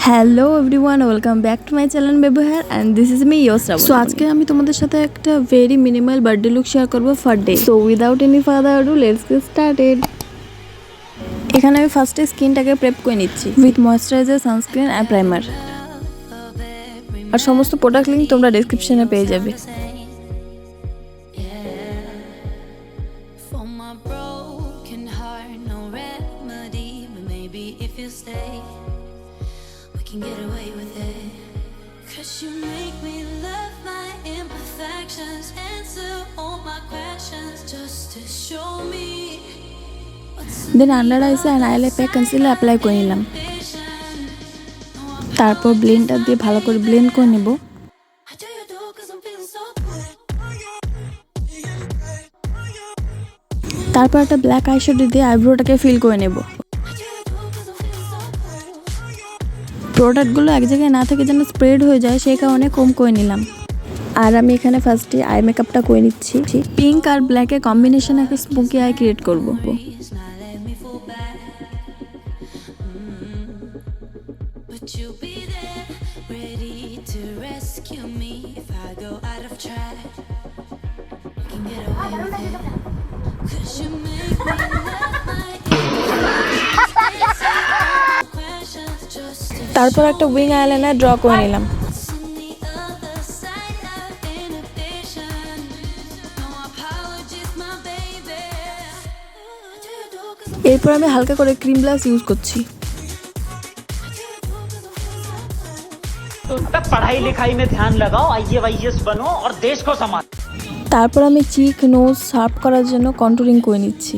Hello everyone, welcome back to my channel MAYBELLINE and this is me your Shrabani. So আজকে আমি তোমাদের সাথে একটা very minimal birthday look share করব for day. So without any further ado let's get started. এখানে আমি ফার্স্টে স্কিনটাকে প্রেপ করে নিচ্ছি উইথ ময়েশ্চারাইজার, সানস্ক্রিন আর প্রাইমার। আর সমস্ত প্রোডাক্ট লিংক তোমরা ডেসক্রিপশনে পেয়ে যাবে। Get away with it, 'cause you make me love my imperfections, answer all my questions just to show me then under আইসে আর আইলে প্যাক কনসিলার অ্যাপ্লাই করে নিলাম। তারপর ব্লেন্ডার দিয়ে ভালো করে ব্লেন্ড করে নেব। তারপর একটা ব্ল্যাক আইশ্যাডো দিয়ে আইব্রোটাকে ফিল করে নেব। প্রোডাক্টগুলো এক জায়গায় না থেকে যেন স্প্রেড হয়ে যায় সেই কারণে কম করে নিলাম। আর আমি এখানে ফার্স্টে আই মেকআপটা করে নিচ্ছি। পিঙ্ক আর ব্ল্যাকের কম্বিনেশন একটা স্মোকি আই ক্রিয়েট করব। তারপর একটা উইং আইলাইনার ড্র করে নিলাম। এরপর আমি হালকা করে ক্রিম ব্লাশ ইউজ করছি। पढ़ाई लिखाई में ध्यान लगाओ, IAS बनो और देश को संभालो। তারপর আমি চিক, নোজ শার্প করার জন্য কন্টুরিং করে নিচ্ছি।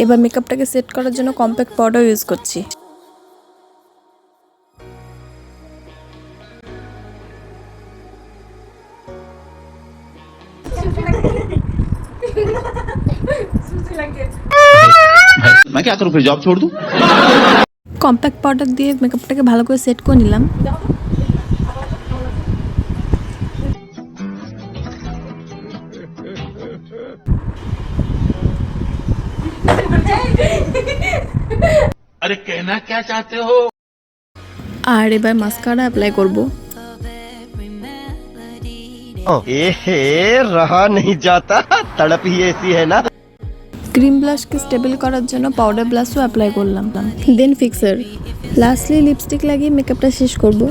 এবার মেকআপটাকে সেট করার জন্য কম্প্যাক্ট পাউডার ইউজ করছি। मैं क्या करूं फिर, जॉब छोड़ दूं? কম্প্যাক্ট পাউডার দিয়ে মেকআপটাকে ভালো করে সেট করে নিলাম। अरे कहना क्या चाहते हो? আর এবার মাস্কারা অ্যাপ্লাই করব। रहा नहीं जाता, तड़प ही ऐसी है ना। ক্রিম ব্লাশকে স্টেবল করার জন্য পাউডার ব্লাশও অ্যাপ্লাই করলাম। দেন ফিক্সার, লাস্টলি লিপস্টিক লাগিয়ে মেকআপটা শেষ করব।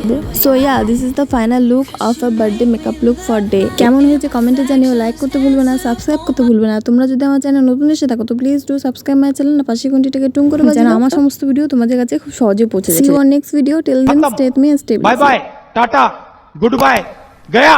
So yeah, this is the final look of a birthday makeup look for day. কেমন হয়েছে কমেন্টে জানিও, লাইক করতে ভুলবে না, সাবস্ক্রাইব করতে ভুলবে না। তোমরা যদি আমার চ্যানেল নতুন এসে থাকো তো please do subscribe my channel, না পাশে ঘন্টিটাকে টুং করে বাজানো, আমার সমস্ত ভিডিও তোমাদের কাছে খুব সহজে পৌঁছে যাবে। See you on next video, till then stay with me and stay. Bye bye, tata, goodbye, गया।